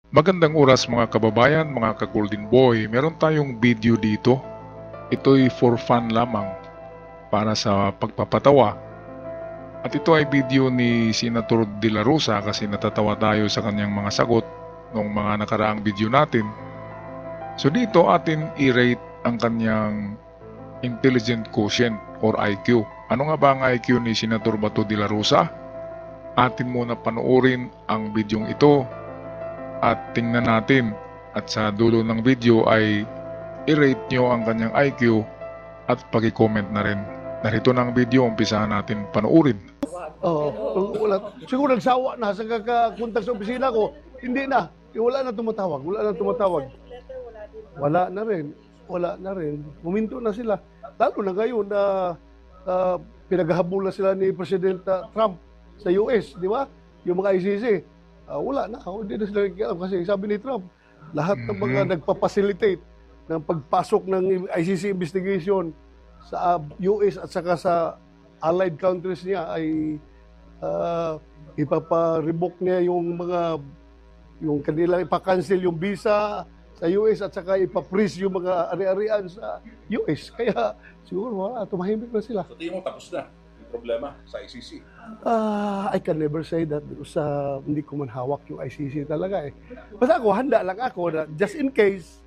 Magandang oras mga kababayan, mga ka-Golden Boy. Meron tayong video dito. Ito'y for fun lamang para sa pagpapatawa. At ito ay video ni Senator De La Rosa kasi natatawa tayo sa kanyang mga sagot ng mga nakaraang video natin. So dito atin i-rate ang kanyang intelligent quotient or IQ. Ano nga ba ang IQ ni Senator Bato De La Rosa? Atin muna panoorin ang videong ito at tingnan natin, at sa dulo ng video ay i-rate nyo ang kanyang IQ at pag-comment na rin. Narito na ang video, umpisahan natin panoorin. Wala. Siguro nagsawa na sa kakakontak sa opisina ko. Hindi na. Wala na tumatawag. Wala na rin. Huminto na sila. Lalo na ngayon na pinaghahabol na sila ni President Trump sa US, di ba? Yung mga ICC. Wala na. Hindi na sila nakikialam kasi sabi ni Trump, lahat ng mga nagpa-facilitate ng pagpasok ng ICC investigation sa US at saka sa allied countries niya ay ipapa-revoke niya yung kanila ipa-cancel yung visa sa US at saka ipa-freeze yung mga ari-arian sa US. Kaya siguro tumahimik na sila. So tingin mo tapos na yung problema sa ICC? I can never say that sa hindi ko man hawak yung ICC talaga eh. Basta ako, handa lang ako na just in case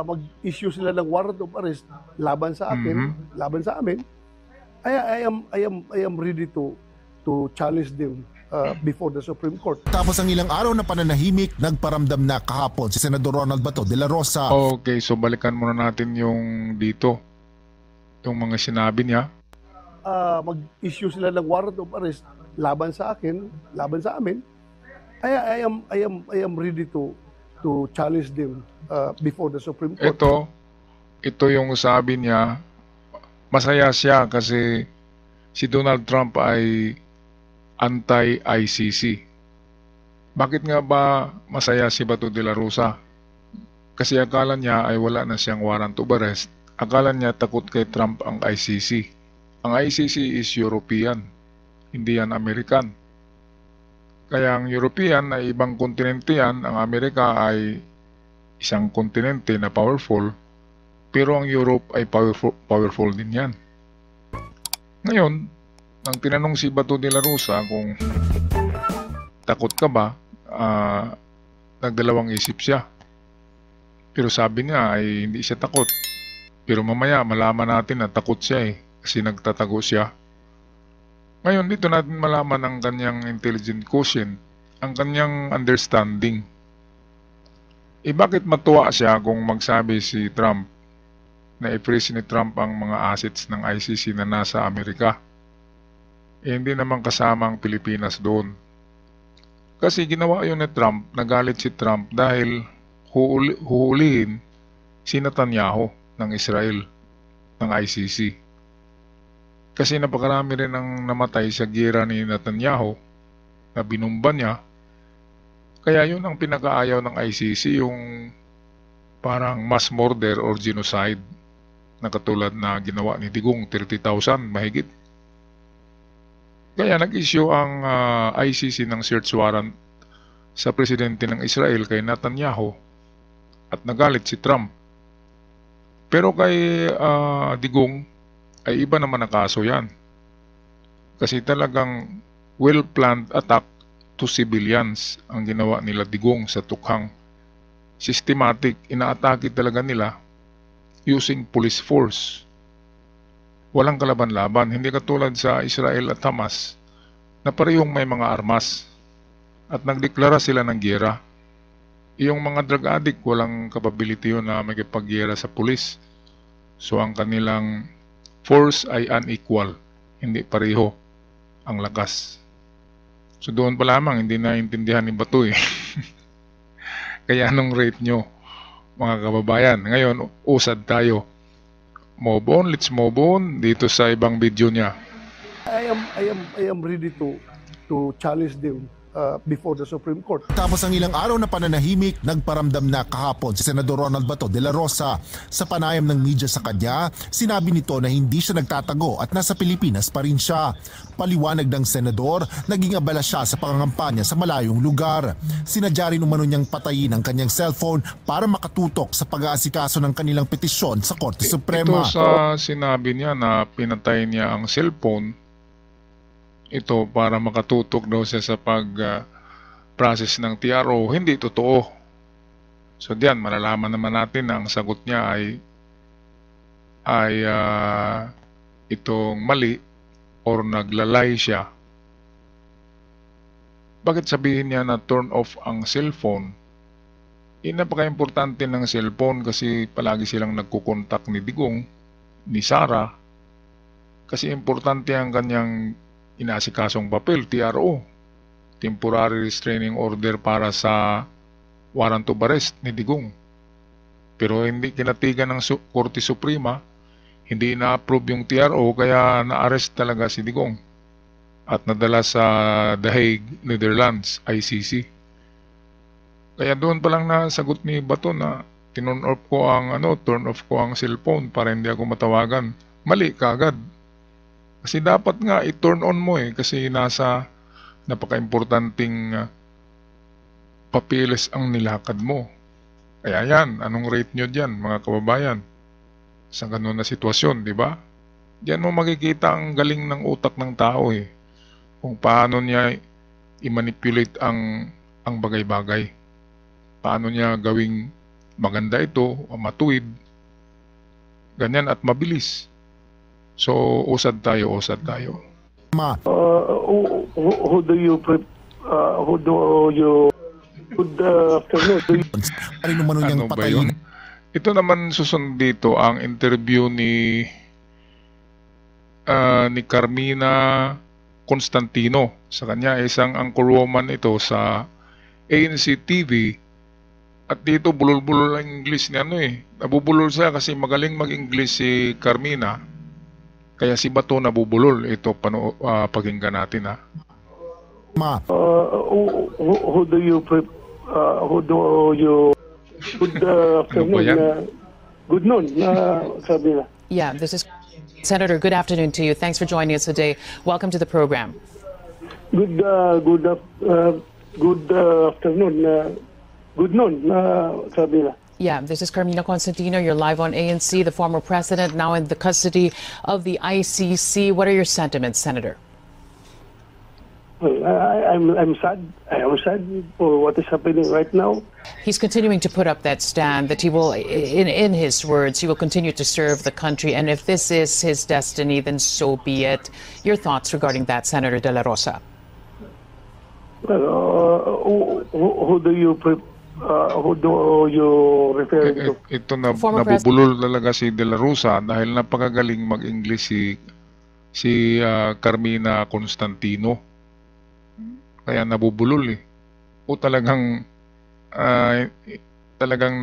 mag-issue sila ng warrant of arrest laban sa akin, laban sa amin, I am ready to challenge them before the Supreme Court. Tapos ang ilang araw na pananahimik, nagparamdam na kahapon si Senador Ronald Bato de la Rosa. Okay, so balikan muna natin yung dito, yung mga sinabi niya. Mag-issue sila ng warrant of arrest laban sa akin, laban sa amin, I am ready to challenge them before the Supreme Court. Ito yung sabi niya, masaya siya kasi si Donald Trump ay anti-ICC. Bakit nga ba masaya si Bato de la Rosa? Kasi akala niya ay wala na siyang warrant of arrest. Akala niya takot kay Trump ang ICC. Ang ICC is European, hindi yan American. Kaya ang European ay ibang kontinente yan, ang Amerika ay isang kontinente na powerful, pero ang Europe ay powerful din yan. Ngayon, nang tinanong si Bato de la Rosa kung takot ka ba, nagdalawang isip siya. Pero sabi niya ay hindi siya takot. Pero mamaya malaman natin na takot siya kasi nagtatago siya. Ngayon dito natin malaman ang kanyang intelligent quotient, ang kanyang understanding. Bakit matuwa siya kung magsabi si Trump na i-freeze ni Trump ang mga assets ng ICC na nasa Amerika? Hindi naman kasama ang Pilipinas doon. Kasi ginawa yun ni Trump, nagalit si Trump dahil huhulihin si Netanyahu ng Israel, ng ICC. Kasi napakarami rin ang namatay sa giyera ni Netanyahu na binumba niya. Kaya yun ang pinakaayaw ng ICC, yung parang mass murder or genocide na katulad na ginawa ni Digong, 30,000 mahigit. Kaya nag-issue ang ICC ng search warrant sa presidente ng Israel kay Netanyahu at nagalit si Trump. Pero kay Digong ay iba naman ang kaso yan. Kasi talagang well-planned attack to civilians ang ginawa nila Digong sa Tukhang. Systematic, inaatake talaga nila using police force. Walang kalaban-laban, hindi katulad sa Israel at Hamas na parehong may mga armas at nagdeklara sila ng giyera. Yung mga drug addict, walang capability yun na magkipaggiyera sa police. So ang kanilang force ay unequal, hindi pareho ang lakas. So doon pa lamang hindi naintindihan ni Bato Kaya anong rate nyo mga kababayan? Ngayon, usad tayo. Let's move on dito sa ibang video niya. I am ready to challenge them before the Supreme Court. Tapos ang ilang araw na pananahimik, nagparamdam na kahapon si Senador Ronald Bato de la Rosa. Sa panayam ng media sa kanya, sinabi nito na hindi siya nagtatago at nasa Pilipinas pa rin siya. Paliwanag ng senador, naging abala siya sa pangangampanya sa malayong lugar. Sinadya rin umano niyang patayin ang kanyang cellphone para makatutok sa pag-aasikaso ng kanilang petisyon sa Korte Suprema. Ito sa sinabi niya na pinatay niya ang cellphone, ito para makatutok daw siya sa pag-process ng TRO, hindi totoo. So diyan, malalaman naman natin na ang sagot niya ay itong mali or naglalay siya. Bakit sabihin niya na turn off ang cellphone? Napaka-importante ng cellphone kasi palagi silang nagkukontak ni Digong, ni Sara, kasi importante ang kanyang inaasikasong papel, TRO, Temporary Restraining Order para sa warrant of arrest ni Digong. Pero hindi kinatigan ng Korte Suprema, hindi na-approve yung TRO, kaya na-arrest talaga si Digong at nadala sa The Hague, Netherlands, ICC. Kaya doon pa lang nasagot ni Bato na turn off ko ang cellphone para hindi ako matawagan. Mali kaagad. Kasi dapat nga i-turn on mo kasi nasa napaka-importanting papeles ang nilakad mo. Kaya yan, anong rate nyo dyan mga kababayan? Sa ganun na sitwasyon, di ba? Diyan mo makikita ang galing ng utak ng tao kung paano niya i-manipulate ang bagay-bagay. Paano niya gawing maganda ito, matuwid, ganyan at mabilis. So, usad tayo. Who do you good afternoon. Rin umano niyang Ano ba patayin. yun? Ito naman susunod dito ang interview ni Carmina Constantino. Sa kanya, isang anchorwoman ito sa ANC TV. At dito, bulol-bulol ang English ni Nabubulol siya kasi magaling mag-English si Carmina. Kaya si Bato nabubulol. Ito, pakinggan natin Who do you good afternoon, good noon, sabi na. Yeah, this is Senator. Good afternoon to you. Thanks for joining us today. Welcome to the program. Good afternoon, good noon, sabi na. Yeah, this is Carmina Constantino. You're live on ANC, the former president, now in the custody of the ICC. What are your sentiments, Senator? Well, I'm sad. I am sad for what is happening right now. He's continuing to put up that stand that he will, in his words, he will continue to serve the country. And if this is his destiny, then so be it. Your thoughts regarding that, Senator De La Rosa? Well, who do you refer to? Ito na Former nabubulol talaga si De La Rosa dahil napakagaling mag-English si Carmina Constantino. Kaya nabubulol O talagang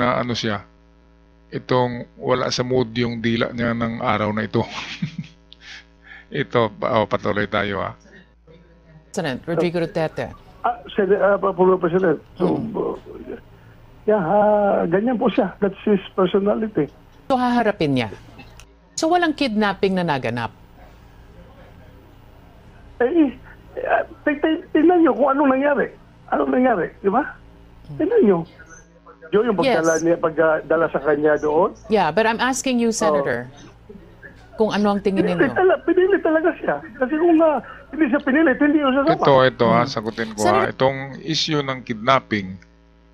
na ano siya. Itong wala sa mood yung dila niya ng araw na ito. Ito, patuloy tayo President Rodrigo Duterte. Former President. So, ganyan po siya. That's his personality. So haharapin niya. So walang kidnapping na naganap. Tingnan nyo kung anong nangyari. Di ba? Tingnan nyo. Yung pagdala sa kanya doon. Yeah, but I'm asking you, Senator, kung ano ang tingin ninyo. Pinili talaga siya. Kasi kung hindi siya pinilit, hindi siya sasama. Ito sagutin ko Itong issue ng kidnapping,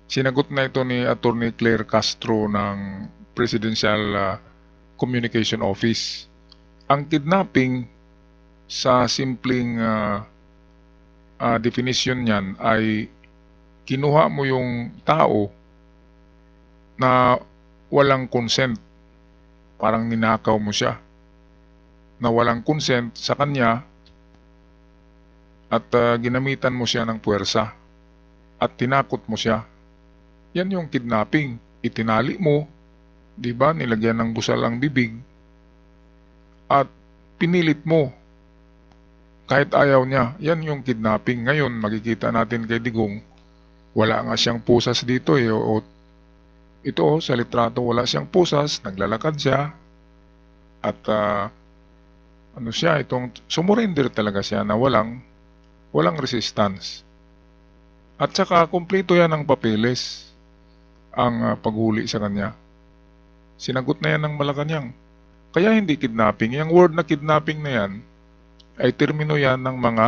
sinagot na ito ni Attorney Claire Castro ng Presidential Communication Office. Ang kidnapping sa simpleng definition niyan ay kinuha mo yung tao na walang consent. Parang ninakaw mo siya na walang consent sa kanya at ginamitan mo siya ng puwersa at tinakot mo siya. Yan yung kidnapping. Itinali mo, di ba, nilagyan ng busal ang bibig at pinilit mo. kahit ayaw niya, yan yung kidnapping. Ngayon, makikita natin kay Digong, wala nga siyang pusas dito eh. O ito sa litrato, wala siyang pusas, naglalakad siya. At ano siya, itong sumurrender talaga siya na walang resistance. At saka, kumpleto yan ng papeles ang paghuli sa kanya. Sinagot na yan ng Malacanang. Kaya hindi kidnapping. Yung word na kidnapping na yan, ay termino yan ng mga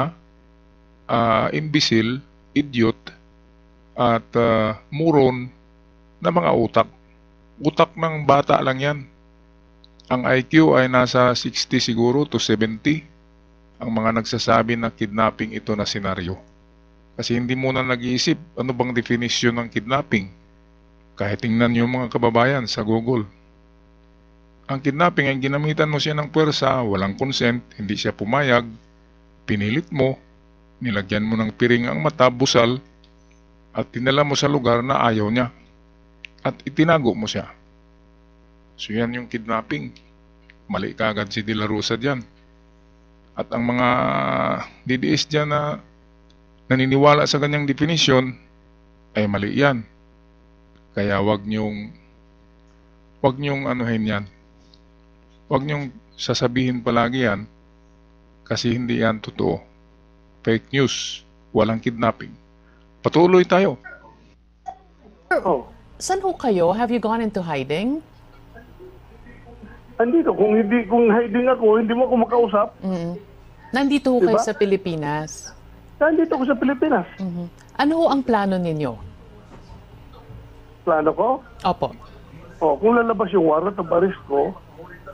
imbecile, idiot, at moron na mga utak. Utak ng bata lang yan. Ang IQ ay nasa 60 siguro to 70. Ang mga nagsasabi na kidnapping ito na senaryo. Kasi hindi muna nag-iisip ano bang definition ng kidnapping. Kahit tingnan yung mga kababayan sa Google. Ang kidnapping ay ginamitan mo siya ng puwersa, walang consent, hindi siya pumayag, pinilit mo, nilagyan mo ng piring ang mata, busal, at tinala mo sa lugar na ayaw niya. At itinago mo siya. So yan yung kidnapping. Mali kaagad si De La Rosa dyan. At ang mga DDS dyan na naniniwala sa kanyang definition, ay mali yan. Kaya wag niyong anuhin yan. Huwag niyong sasabihin palagi yan kasi hindi yan totoo. Fake news. Walang kidnapping. Patuloy tayo. Oh, Saan ho kayo? Have you gone into hiding? andito. Kung hiding ako, hindi mo ako makausap. Nandito ho kayo Diba? sa Pilipinas. Nandito ako sa Pilipinas. Ano ho ang plano ninyo? Plano ko? Opo. Oh, kung lalabas yung warrant of arrest ko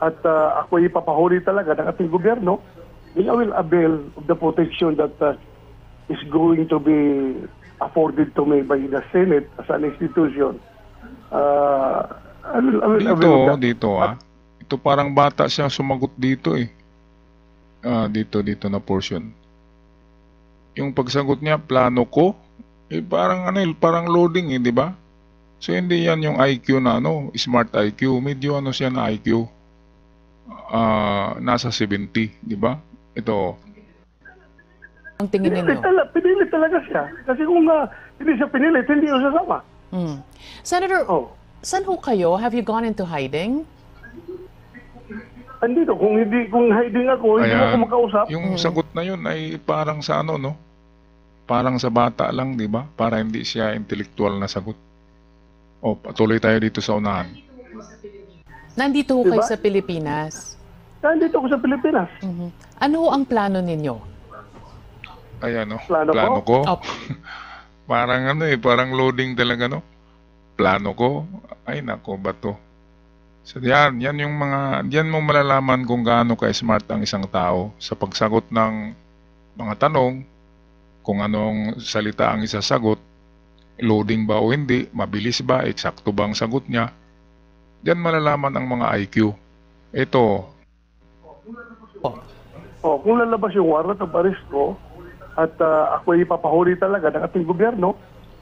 at ako ipapahuli talaga ng ating gobyerno, then I will avail of the protection that is going to be afforded to me by the Senate as an institution. I will avail of that. Dito Ito parang bata siya sumagot dito eh. Dito na portion. Yung pagsagot niya, plano ko, parang loading eh, di ba? So hindi yan yung IQ na smart IQ. Medyo siya na IQ. Nasa 70, di ba? Ito. Ang tingin ninyo? Pinilit talaga siya. Kasi kung hindi siya pinilit, hindi siya sasama. Senator, Oh. saan ho kayo? Have you gone into hiding? Andito, kung hiding ako, hindi mo ako makausap. Yung sagot na yun ay parang sa parang sa bata lang, di ba? Para hindi siya intellectual na sagot. Patuloy tayo dito sa unahan. Nandito ho kayo Diba? sa Pilipinas. Nandito ako sa Pilipinas. Ano ho ang plano ninyo? Ayan, Plano plano ko. Opo. Parang parang loading talaga, Plano ko. Ay, nako, bato. So, yan yung diyan mo malalaman kung gaano ka-smart ang isang tao sa pagsagot ng mga tanong, kung anong salita ang isasagot, loading ba o hindi, mabilis ba, eksakto ba ang sagot niya. Diyan malalaman ang mga IQ. Ito, Kung lalabas yung warrant of arrest ko at ako ipapahuli talaga ng ating gobyerno,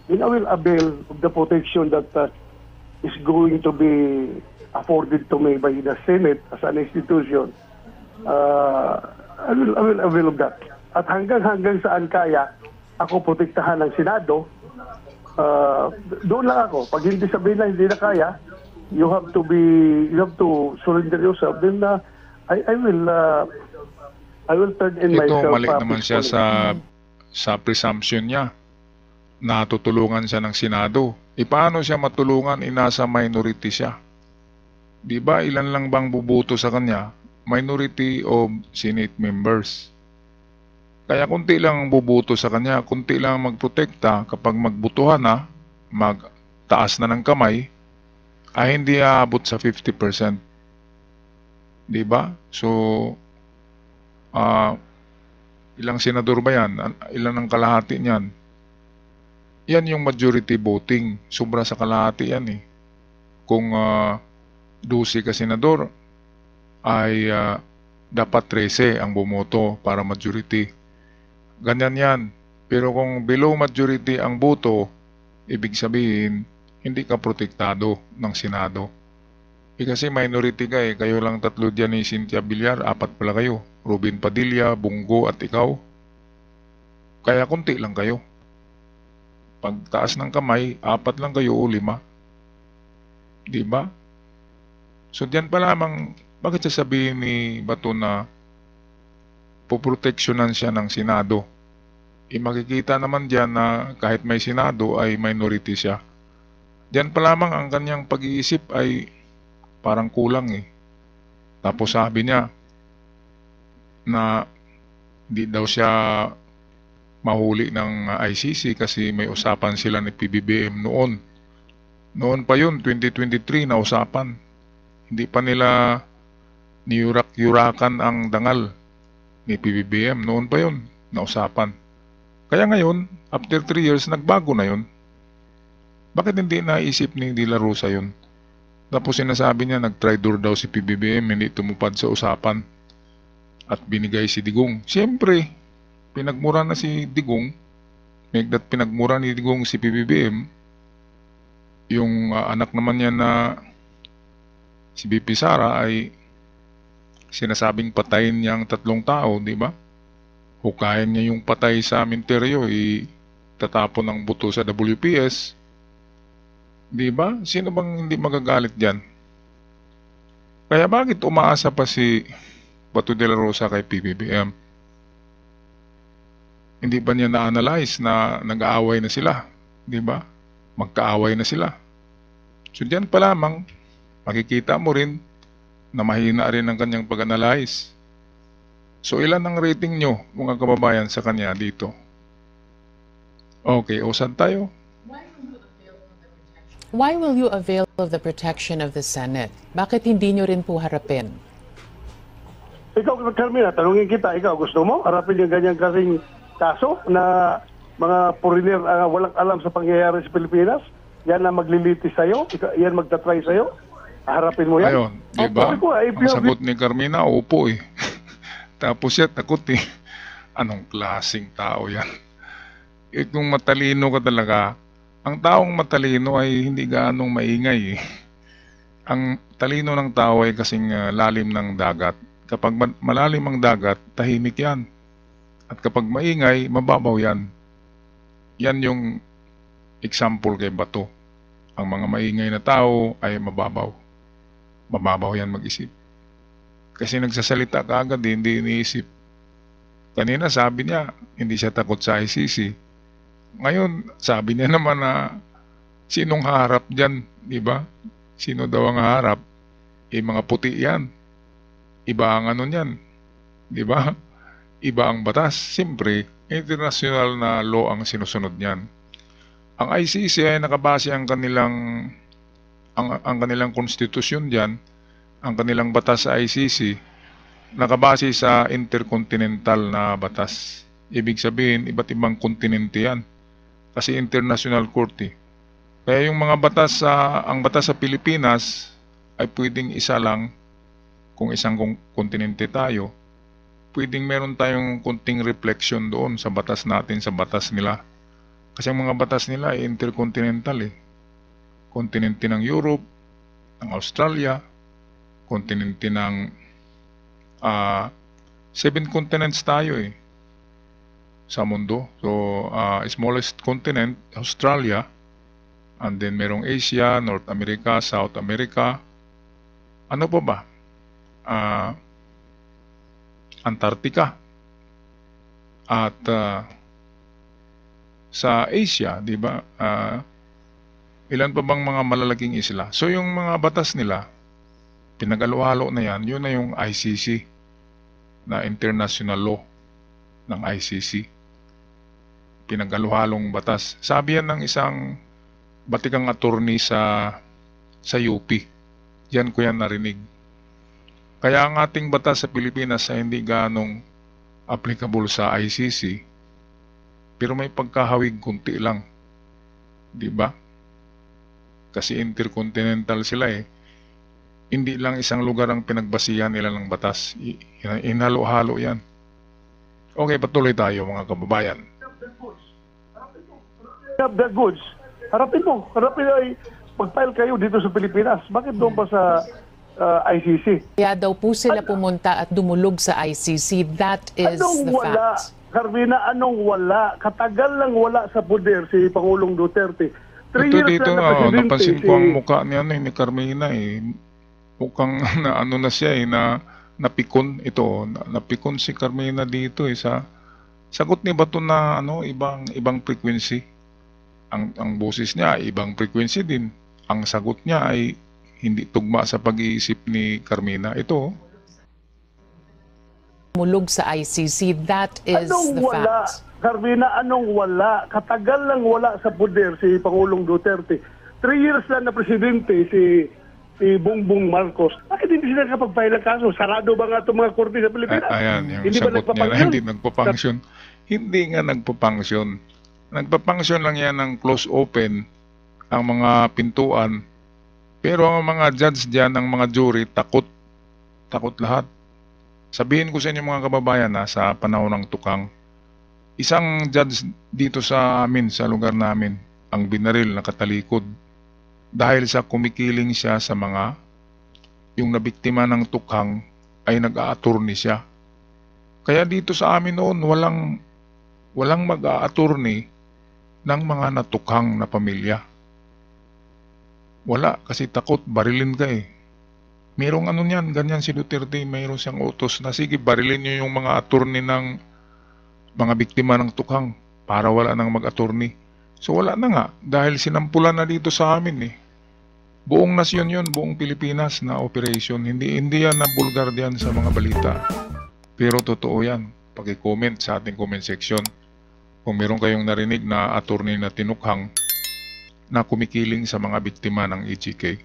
then I will avail of the protection that is going to be afforded to me by the Senate as an institution. I will avail of that. At hanggang saan kaya ako protektahan ng Senado, doon lang ako. Pag hindi sabihin na hindi na kaya, you have to surrender yourself. Then I will turn in ito myself. mali naman siya peacefully. sa presumption niya. Natutulungan siya ng Senado. Paano siya matulungan? Nasa minority siya. Di ba ilan lang bang bubuto sa kanya? Minority of Senate members. Kaya kunti lang ang bubuto sa kanya, kunti lang magprotekta kapag magbutuhan na, magtaas na ng kamay, ay hindi aabot sa 50%. Di ba? So, ilang senador ba yan? Ilan ang kalahati niyan? Yan yung majority voting. Sobra sa kalahati yan eh. Kung 12 ka senador, ay dapat 13 ang bumoto para majority. Ganyan yan. Pero kung below majority ang boto, ibig sabihin, hindi ka protektado ng Senado. Kasi minority ka eh. Kayo lang tatlo dyan ni Cynthia Villar, apat pala kayo. Robin Padilla, Bungo at ikaw. Kaya konti lang kayo. Pagtaas ng kamay, apat lang kayo o 5. Di ba? So diyan pa lamang, bakit sasabihin ni Bato na poproteksyonan siya ng Senado? Makikita naman diyan na kahit may Senado ay minority siya. Diyan pa lamang ang kanyang pag-iisip ay parang kulang eh. Tapos sabi niya na di daw siya mahuli ng ICC kasi may usapan sila ni PBBM noon. Noon pa yun, 2023 na usapan. Hindi pa nila niyurak-yurakan ang dangal ni PBBM. Noon pa yun na usapan. Kaya ngayon, after 3 years, nagbago na yun. Bakit hindi naisip ni De La Rosa yun? Tapos sinasabi niya, nag-traitor daw si PBBM, hindi tumupad sa usapan. At binigay si Digong. Siyempre, pinagmura na si Digong. Megdat pinagmura ni Digong si PBBM. Yung anak naman niya na si BP Sara ay sinasabing patayin niya ang 3 tao, di ba? Hukayin niya yung patay sa minteryo, tatapon ng buto sa WPS. Di ba? Sino bang hindi magagalit dyan? Kaya bakit umaasa pa si Bato de la Rosa kay PBBM? Hindi ba niya na-analyze na nag-aaway na sila? Di ba? Magkaaway na sila. So dyan pa lamang, makikita mo rin na mahina rin ang kanyang pag-analyze. So ilan ang rating nyo, mga kababayan, sa kanya dito? Okay, usan tayo. Why will you avail of the protection of the Senate? Bakit hindi nyo rin po harapin? Ikaw, Carmina, tanungin kita, ikaw gusto mo harapin yung ganyan kasing kaso na mga foreigner walang alam sa pangyayari sa Pilipinas? Yan na maglilitis sa'yo? Yan magtatry sa'yo? Harapin mo yan? Ayun, di ba? Sabi ko, Ang sagot ni Carmina, opo eh. Tapos siya, takot eh. Anong klaseng tao yan? Kung matalino ka talaga, ang taong matalino ay hindi gaanong maingay eh. Ang talino ng tao ay kasing lalim ng dagat. Kapag malalim ang dagat, tahimik yan. At kapag maingay, mababaw yan. Yan yung example kay Bato. Ang mga maingay na tao ay mababaw. Mababaw yan mag-isip. Kasi nagsasalita ka agad, hindi iniisip. Kanina sabi niya, hindi siya takot sa ICC. Ngayon, sabi niya naman na sinong haharap dyan, di ba? Sino daw ang haharap? Mga puti yan. Iba ang ano niyan, di ba? Iba ang batas. Siyempre, international na law ang sinusunod niyan. Ang ICC ay nakabase ang kanilang konstitusyon diyan, ang kanilang batas sa ICC nakabase sa intercontinental na batas. Ibig sabihin, iba't ibang kontinente yan. Kasi international court eh. Kaya yung mga batas ang batas sa Pilipinas ay pwedeng isa lang kung isang kontinente tayo. Pwedeng meron tayong kunting reflection doon sa batas natin sa batas nila. Kasi ang mga batas nila ay intercontinental eh. Kontinente ng Europe, ng Australia, kontinente ng 7 continents tayo eh sa mundo. So, smallest continent, Australia, and then merong Asia, North America, South America. Ano pa ba? Antarctica. At sa Asia, di ba? Ilan pa bang mga malalaking isla? So yung mga batas nila, pinag-alo-halo na yan, yun na yung ICC, na international law ng ICC. Pinag-alo-halong batas. Sabi yan ng isang batikang attorney sa UP. Yan ko yan narinig. Kaya ang ating batas sa Pilipinas ay hindi ganong applicable sa ICC, pero may pagkahawig kunti lang. Di ba? Kasi intercontinental sila eh. Hindi lang isang lugar ang pinagbasihan nila ng batas. Inhalo-halo yan. Okay, patuloy tayo mga kababayan. Have the goods. Harapin mo. Harapin ay pag-file kayo dito sa Pilipinas. Bakit doon pa sa ICC. Kaya daw po sila pumunta at dumulog sa ICC. That is Anong the wala? fact. Carmina, anong wala? Katagal lang wala sa poder si Pangulong Duterte. 3 Ito years dito, lang na presidente. napansin ko ang mukha niya ni Carmina eh. Mukhang na ano na siya eh, na napikon ito, napikon si Carmina dito eh sa sagot ni Bato na ano, ibang frequency. Ang boses niya ibang frequency din. Ang sagot niya ay hindi tugma sa pag-iisip ni Carmina. Ito, Dumulog sa ICC. That is Anong the wala? fact. Carmina, anong wala? Katagal lang wala sa poder si Pangulong Duterte. 3 years lang na presidente si Bongbong Marcos. Bakit hindi sila nakapag-file ng kaso? Sarado ba nga itong mga korte sa Pilipinas? ayan, yung Hindi ba sagot niya na nagpapangsyon? hindi nagpapangsyon. Hindi nga nagpapangsyon. Nagpapangsyon lang yan ng close open ang mga pintuan. Pero ang mga judge diyan, ang mga jury, takot lahat. Sabihin ko sa inyo mga kababayan na sa panahon ng tukang, isang judge dito sa amin, sa lugar namin, ang binaril na katalikod dahil sa kumikiling siya sa mga yung nabiktima ng tukhang ay nag-a-attorney siya. Kaya dito sa amin noon walang mag-a-attorney ng mga natukhang na pamilya. Wala kasi takot barilin ka eh. Merong ano niyan, ganyan si Duterte, mayroon siyang utos na sige barilin niyo yung mga attorney ng mga biktima ng tukhang para wala nang mag-attorney. So wala na nga dahil sinampulan na dito sa amin eh. Buong nasyon yun, buong Pilipinas na operation. Hindi yan na bulgar diyan sa mga balita. Pero totoo yan. Paki-comment sa ating comment section. Kung meron kayong narinig na attorney na tinukhang na kumikiling sa mga biktima ng EJK.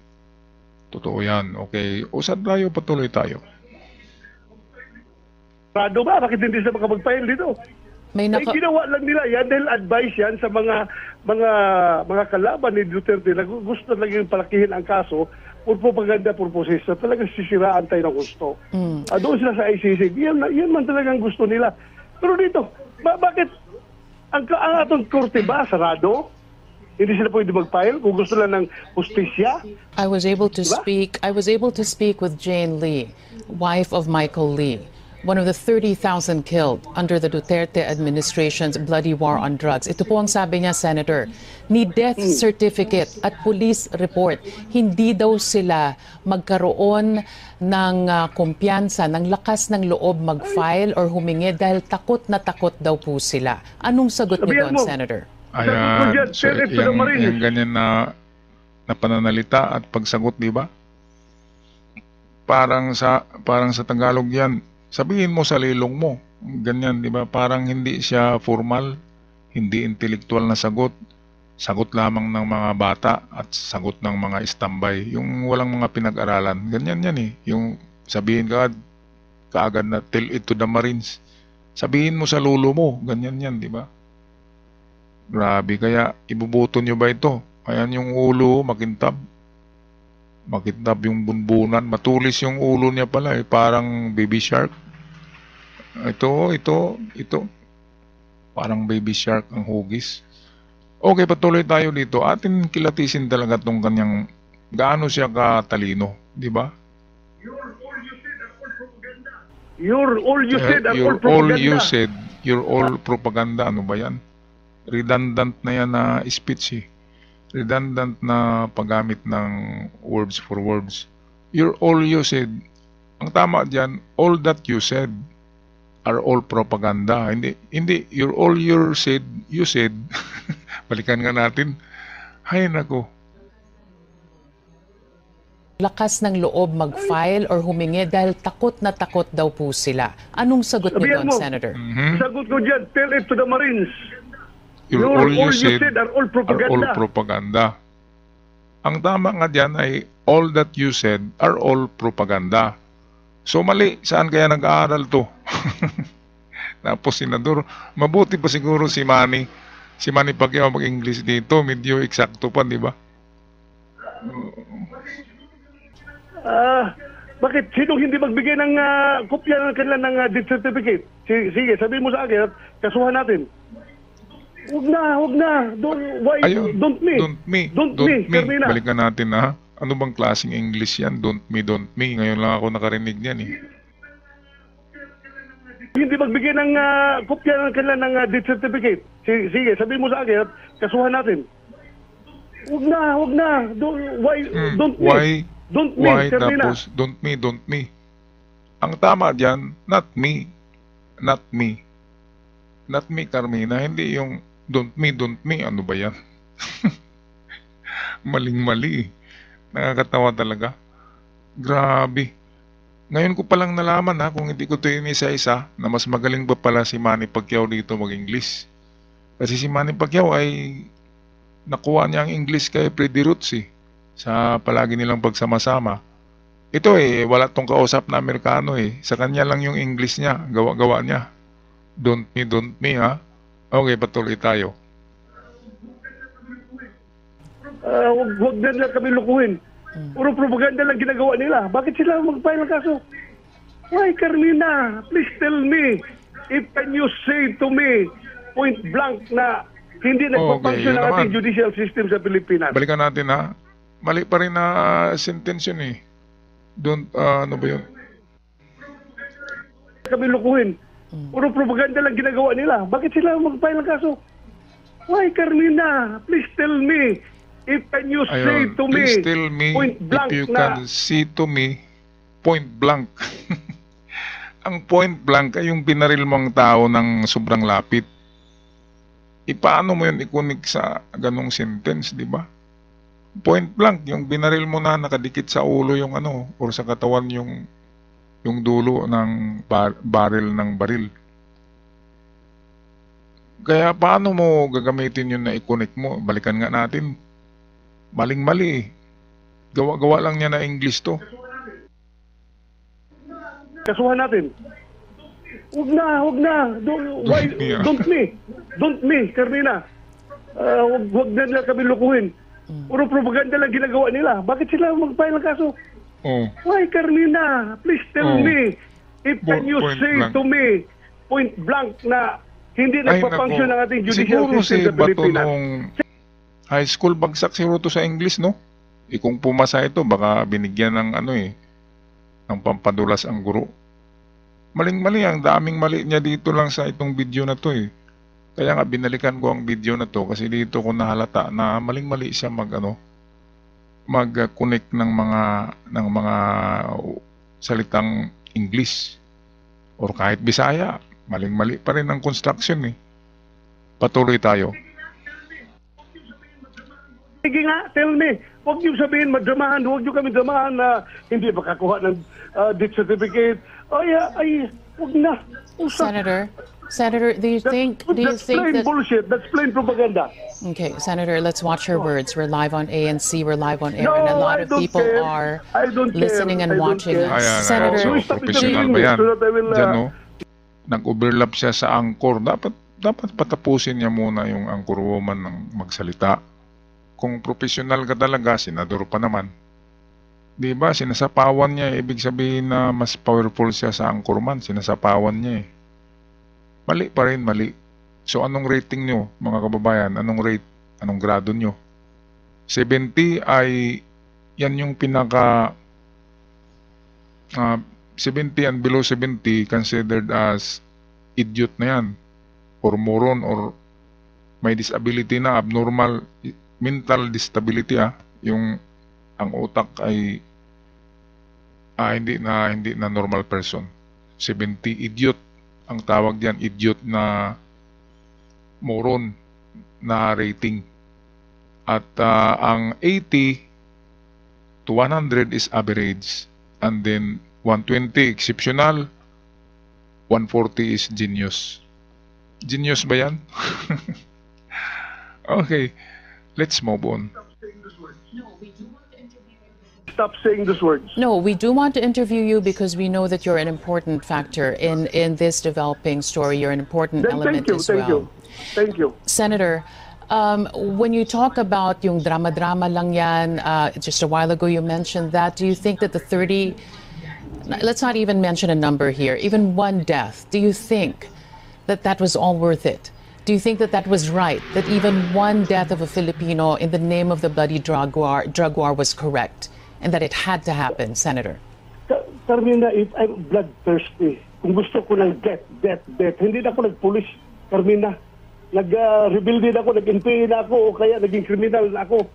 Totoo yan. Okay. Usad tayo, patuloy tayo. Sarado ba? Bakit hindi sila makapag-file dito? May Ay, ginawa lang nila yan dahil advice yan sa mga kalaban ni Duterte na gusto lang yung palakihin ang kaso for propaganda purposes na talagang sisiraan tayo ng gusto. Doon sila sa ICC. Yan man talagang gusto nila. Pero dito, bakit ang atong korte ba sarado? Hindi sila pwede mag-file kung gusto lang ng justisya? I was able to speak with Jane Lee, wife of Michael Lee, one of the 30,000 killed under the Duterte administration's bloody war on drugs. Ito po ang sabi niya, Senator, ni death certificate at police report, hindi daw sila magkaroon ng kumpiyansa, ng lakas ng loob mag-file or humingi dahil takot na takot daw po sila. Anong sagot niyo doon, Senator? Ayan, so yung ganyan na pananalita at pagsagot, di ba? Parang sa Tagalog yan. Sabihin mo sa lilong mo. Ganyan, di ba? Parang hindi siya formal, hindi intellectual na sagot. Sagot lamang ng mga bata at sagot ng mga istambay. Yung walang mga pinag-aralan. Ganyan yan eh. Yung sabihin kaagad na tell it to the Marines. Sabihin mo sa lulo mo. Ganyan yan, di ba? Grabe, kaya ibubuto nyo ba ito? Ayan yung ulo, makintab. Makintab yung bunbunan. Matulis yung ulo niya pala eh. Parang baby shark. Ito. Parang baby shark ang hugis. Okay, patuloy tayo dito. Atin kilatisin talaga tong kanyang gaano siya katalino. Di ba? You're all you said are all propaganda. You're all propaganda. Ano ba yan? Redundant na yan na speech eh. Redundant na paggamit ng words for words. You're all you said. Ang tama dyan, all that you said are all propaganda. Hindi you're all you said. Balikan nga natin. Hay nako. Lakas ng loob mag-file or humingi dahil takot na takot daw po sila. Anong sagot niyo doon, Senator? Sagot ko dyan, tell it to the Marines. All you said are all propaganda. Ang tama nga dyan ay all that you said are all propaganda. So mali, saan kaya nag-aaral to? Tapos senador, mabuti pa siguro si Manny Pacquiao mag-English dito, medyo eksakto pa, di ba? Bakit? Sinong hindi magbigay ng kopya ng kanilang death certificate? Sige, sabihin mo sa akin at kasuhan natin. Huwag na. Don't me. Carmina. Balikan natin ha. Ano bang klaseng English yan? Don't me. Ngayon lang ako nakarinig niyan eh. Hindi magbigay ng kopya ng kanila ng death certificate. Sige, sabihin mo sa akin at kasuhan natin. Huwag na. Don't me. Don't me, Why Carmina. tapos don't me? Ang tama dyan, not me. Not me, Carmina. Hindi yung don't me. Ano ba yan? Maling-mali. Nakakatawa talaga. Grabe. Ngayon ko palang nalaman kung hindi ko ito inisa-isa na mas magaling pa pala si Manny Pacquiao dito mag-English. Kasi si Manny Pacquiao ay nakuha niya ang English kay Freddie Roots sa palagi nilang pagsama-sama. Ito wala tong kausap na Amerikano Sa kanya lang yung English niya, gawa-gawa niya. Don't me ha. Okay, patuloy tayo. Huwag na nila kami lukuhin. Puro propaganda lang ginagawa nila. Bakit sila mag-file ng kaso? Why, Carmina? Please tell me. If can you say to me, point blank na hindi nagpapangsyon ang ating judicial system sa Pilipinas? Balikan natin Mali pa rin na sentence yun ano ba yun? Kami lukuhin. Puro propaganda lang ginagawa nila. Bakit sila mag-file ng kaso? Why, Carmina? Please tell me. If can you say to me, please tell me point blank if you na can say to me, point blank. Ang point blank ay yung binaril mong tao ng sobrang lapit. Paano mo yun ikunik sa ganong sentence, di ba? Point blank, yung binaril mo na nakadikit sa ulo yung or sa katawan yung dulo ng barrel ng baril. Kaya paano mo gagamitin yun na ikunik mo? Balikan nga natin. Maling-mali. Gawa-gawa lang niya na English to. kasuhan natin. Huwag na. Don't me, Carmina. Huwag na nila kami lukuhin. Puro propaganda lang ginagawa nila. Bakit sila mag-file ng kaso? Why, Carmina? Please tell me. If can you say to me, point blank na hindi nagpapangsyon ang ating judicial system sa Pilipinas. High school bagsak siguro to sa English, no? Kung pumasa ito, baka binigyan ng ng pampadulas ang guro. Maling-mali, ang daming mali niya dito lang sa itong video na to Kaya nga binalikan ko ang video na to kasi dito ko nahalata na maling-mali siya mag-connect ng mga salitang English or kahit Bisaya. Maling-mali pa rin ang construction Patuloy tayo. Sige nga, tell me. Huwag niyo sabihin madramahan. Huwag niyo kami dramahan na hindi makakuha ng death certificate. Huwag na. Senator, do you think That's plain that bullshit. That's plain propaganda. Okay, Senator, let's watch your words. We're live on ANC, we're live on air, No, and a I lot of don't people care. are I don't listening care. and I don't watching care. us. So, Senator, professional ba yan? So that I will, Diyan, nag-overlap siya sa angkor. Dapat patapusin niya muna yung angkor woman ng magsalita. Kung professional ka talaga, senador pa naman. Di ba? Sinasapawan niya. Ibig sabihin na mas powerful siya sa anchorman. Sinasapawan niya Mali pa rin, mali. So, anong rating nyo, mga kababayan? Anong grado nyo? 70 ay, yan yung pinaka, 70 and below 70 considered as idiot na yan. Or moron, or may disability na, abnormal, mental disability yung ang utak ay hindi na normal person. 70 idiot ang tawag diyan, idiot na moron na rating. At ang 80 to 100 is average, and then 120 exceptional, 140 is genius. Genius ba yan? Okay. Let's move on. Stop saying those words. no, we do want to interview you because we know that you're an important factor in this developing story. You're an important element as well. Thank you. Senator, when you talk about yung drama-drama lang yan, just a while ago you mentioned that, do you think that the 30, let's not even mention a number here, even one death, do you think that was all worth it? Do you think that that was right? That even one death of a Filipino in the name of the bloody drug war was correct? And that it had to happen, Senator? Carmina, if I'm bloodthirsty, kung gusto ko ng death, hindi na ako nag-police, Carmina. Nag-rebel din ako, nag-NPA na ako, o kaya naging criminal na ako.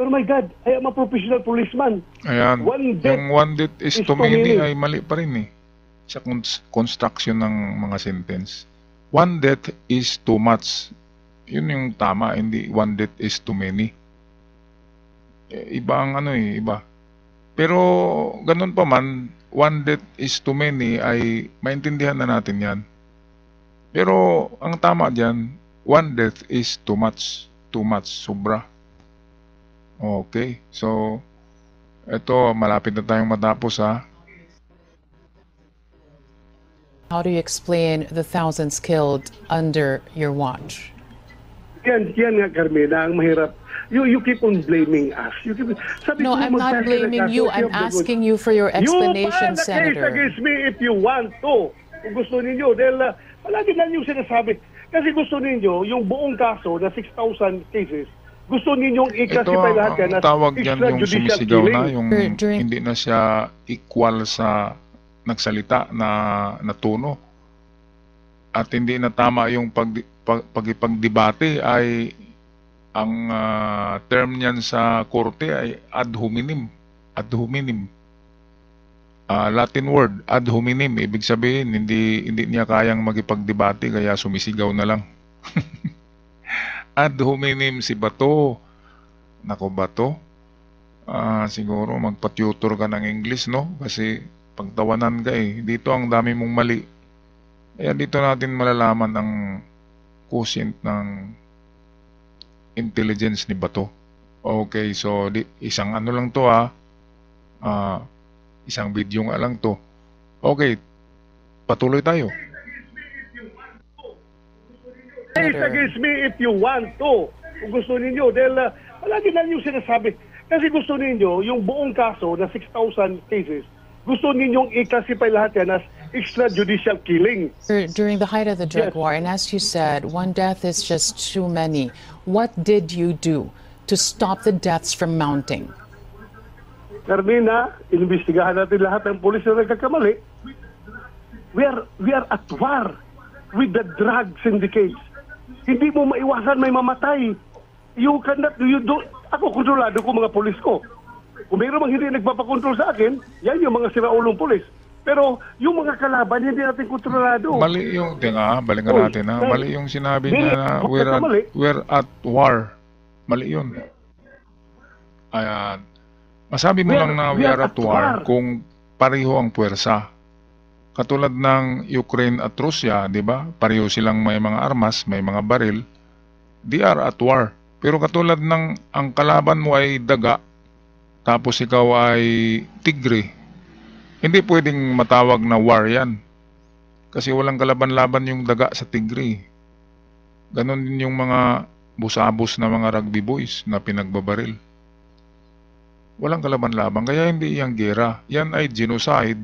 Pero my God, I am a professional policeman. Ayan, yung one death is too many ay mali pa rin eh. Sa construction ng mga sentence. One death is too much. Yun yung tama, hindi one death is too many. Iba ang iba. Pero ganun pa man, one death is too many ay maintindihan na natin yan. Pero ang tama dyan, one death is too much. Too much, sobra. Okay, so eto, malapit na tayong matapos ha. How do you explain the thousands killed under your watch? Yan nga, Carmina, ang mahirap. You keep on blaming us. No, I'm not blaming you. I'm asking you for your explanation, Senator. You file a case against me if you want to. Kung gusto ninyo. Dahil palagi na yung sinasabi. Kasi gusto ninyo, yung buong kaso na 6,000 cases, gusto ninyong i-classify lahat yan as tawag yan yung sumisigaw na, yung During- hindi na siya equal sa nagsalita na tono. At hindi na tama yung pagipagdebate ay ang term niyan sa korte ay ad hominem. Ad hominem. Latin word, ad hominem. Ibig sabihin, hindi niya kayang magipagdebate kaya sumisigaw na lang. Ad hominem si Bato. Nako Bato. Siguro magpa-tutor ka ng English, no? Kasi pagtawanan ka eh. Dito ang dami mong mali. Kaya dito natin malalaman ang quotient ng intelligence ni Bato. Okay, so isang ano lang to isang video nga lang to. Okay, patuloy tayo. Case against me if you want to. Kung gusto ninyo. Dahil palagi na yung sinasabi. Kasi gusto ninyo, yung buong kaso na 6,000 cases, gusto ninyong i-classify lahat yan as extrajudicial killing. During the height of the drug war, and as you said, one death is just too many. What did you do to stop the deaths from mounting? Carmina, inimbestigahan natin lahat ng pulis na nagkakamali. We are at war with the drug syndicates. Hindi mo maiwasan may mamatay. Ako kontrolado ko mga pulis ko. Kung mayroon mang hindi nagpapakontrol sa akin, yan yung mga siraulong pulis. Pero yung mga kalaban, hindi natin kontrolado. Mali yung, balikan natin ha. Mali yung sinabi niya na we're at war. Mali yun. Ayan. Masabi mo lang na we are at war kung pareho ang puwersa. Katulad ng Ukraine at Russia, di ba? Pareho silang may mga armas, may mga baril. They are at war. Pero katulad ng ang kalaban mo ay daga, tapos ikaw ay tigre, hindi pwedeng matawag na war yan. Kasi walang kalaban-laban yung daga sa tigre. Ganon din yung mga busabos na mga rugby boys na pinagbabaril. Walang kalaban-laban, kaya hindi yan gera. Yan ay genocide.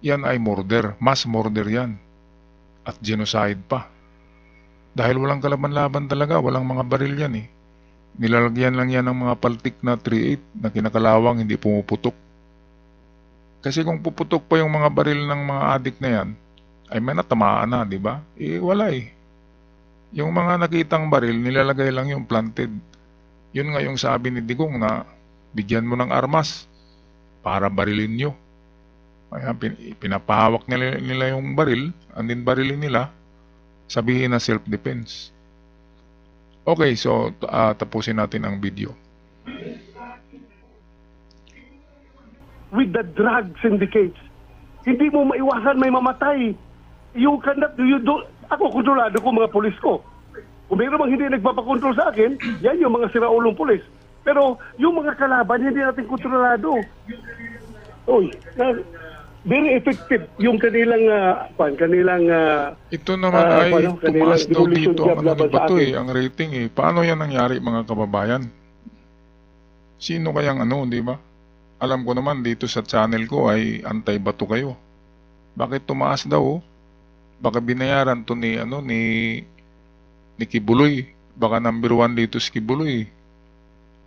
Yan ay murder. Mass murder yan. At genocide pa. Dahil walang kalaban-laban talaga, walang mga baril yan eh. Nilalagyan lang yan ng mga paltik na 3-8 na kinakalawang, hindi pumuputok. Kasi kung puputok pa yung mga baril ng mga adik na yan, ay may natamaan na, di ba? Wala eh. Yung mga nakitang baril, nilalagay lang yung planted. Yun nga yung sabi ni Digong na bigyan mo ng armas para barilin nyo. Kaya pinapahawak nila yung baril, andin barilin nila, sabihin na self-defense. Okay, so tapusin natin ang video. With the drug syndicates, hindi mo maiwasan may mamatay. Ako kontrolado ko mga pulis ko. Kung mayroon mang hindi nagpapakontrol sa akin, yan yung mga siraulong pulis. Pero yung mga kalaban, hindi natin kontrolado. Very effective yung kanilang ito naman ay tumaas daw dito ang Bato ang rating eh. Paano yan nangyari mga kababayan? Sino kayang di ba? Alam ko naman dito sa channel ko ay anti-Bato kayo. Bakit tumaas daw? Baka binayaran to ni ni Kibuloy. Baka number 1 dito si Kibuloy.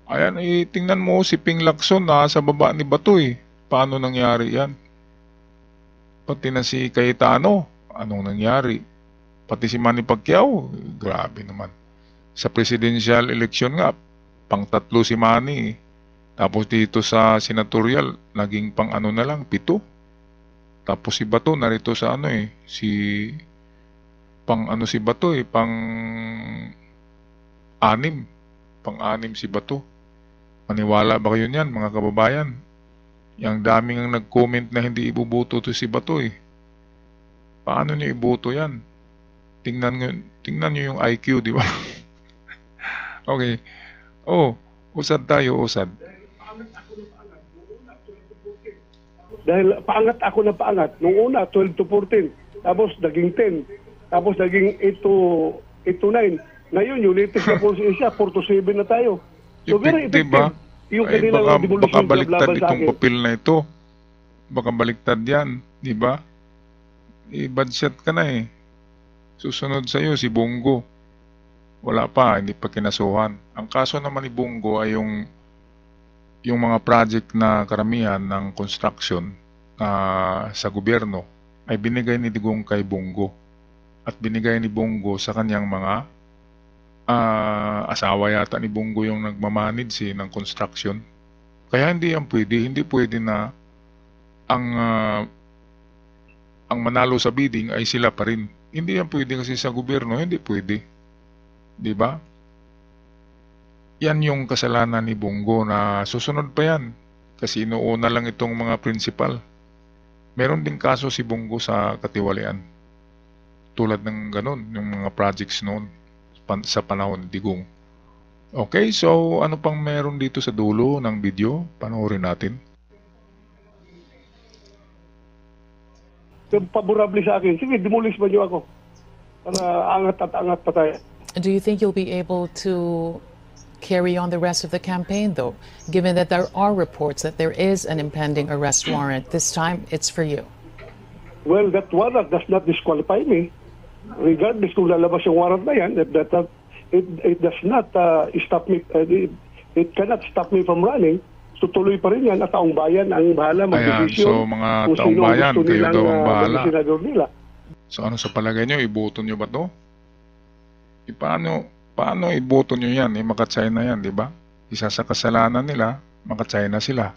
Ayan, tingnan mo si Ping Lacson sa baba ni Bato eh. Paano nangyari yan? Pati na si Cayetano, anong nangyari? Pati si Manny Pacquiao, grabe naman. Sa presidential election nga, pang-3 si Manny. Tapos dito sa senatorial, naging pang-7. Tapos si Bato, narito sa si Bato pang-6. Pang-6 si Bato. Maniwala ba kayo niyan, mga kababayan? Yang daming ang nag-comment na hindi ibuboto to si Bato eh. Paano niyo iboto yan? Tingnan niyo yung IQ, di ba? Okay. Usad tayo, usad. Dahil paangat ako na paangat. Nung una, 12 to 14. Tapos naging 10. Tapos naging 8 to 9. Ngayon, yung latest na policy siya, 4 to 7 na tayo. So very effective. Diba? Yung kanilang baka baliktad itong papel na ito. Baka baliktad yan. Diba? I-bad shot ka na eh. Susunod sa'yo si Bongo. Wala pa, hindi pa kinasuhan. Ang kaso naman ni Bongo ay yung mga project na karamihan ng construction sa gobyerno ay binigay ni Digong kay Bongo. At binigay ni Bongo sa kanyang mga asawa yata ni Bongo yung nagmamanage ng construction. Kaya hindi pwede na ang manalo sa bidding ay sila pa rin. Hindi yan pwede kasi sa gobyerno, hindi pwede. 'Di ba? Yan yung kasalanan ni Bongo na susunod pa yan. Kasi inuuna lang itong mga principal. Meron ding kaso si Bongo sa katiwalian. Tulad ng ganun, yung mga projects noon sa panahon ni Digong. Okay, so ano pang meron dito sa dulo ng video? Panoorin natin. Favorable sa akin. Sige, demolish ba niyo ako? Para angat at angat pa tayo. Do you think you'll be able to carry on the rest of the campaign, though, given that there are reports that there is an impending arrest warrant? This time, it's for you. Well, that warrant does not disqualify me. Regardless kung lalabas yung warrant na yan, it does not stop me. It cannot stop me from running. Tutuloy pa rin yan at taong bayan ang bahala mag-desisyon. So mga taong bayan, kayo daw ang bahala. Nila. So ano sa palagay nyo, iboto nyo ba to? Paano iboto nyo yan? Makatsay na yan, di ba? Isa sa kasalanan nila, makatsay na sila.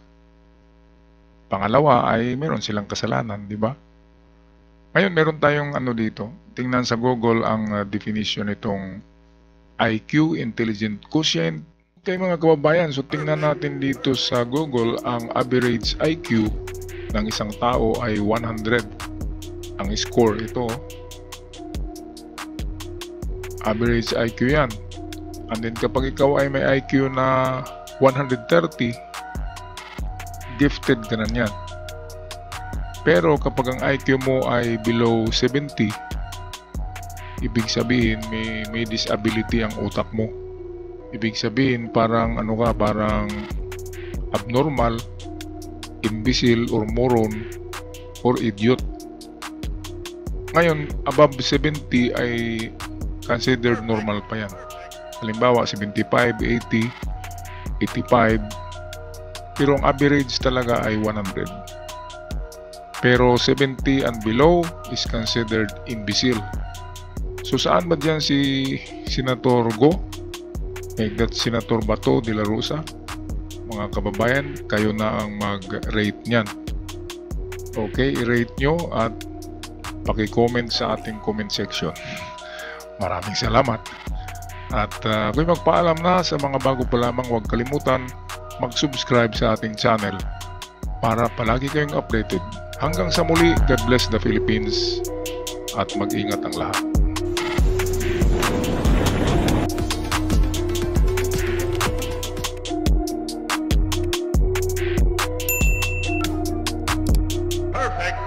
Pangalawa ay meron silang kasalanan, di ba? Ngayon, meron tayong dito. Tingnan sa Google ang definition nitong IQ, Intelligent Quotient. Okay mga kababayan, so tingnan natin dito sa Google ang average IQ ng isang tao ay 100. Ang score ito. Average IQ yan. And then kapag ikaw ay may IQ na 130, gifted ka na yan. Pero kapag ang IQ mo ay below 70, ibig sabihin may disability ang utak mo. Ibig sabihin parang parang abnormal, imbecile or moron or idiot. Ngayon, above 70 ay considered normal pa yan. Halimbawa 75, 80, 85. Pero ang average talaga ay 100. Pero 70 and below is considered imbecile. So saan ba dyan si Senator Go? That Senator Bato de la Rosa? Mga kababayan, kayo na ang mag-rate nyan. Okay, i-rate nyo at paki-comment sa ating comment section. Maraming salamat. At kung magpaalam na sa mga bago pa lamang, huwag kalimutan mag-subscribe sa ating channel para palagi kayong updated. Hanggang sa muli, God bless the Philippines at mag-ingat ang lahat. Perfect.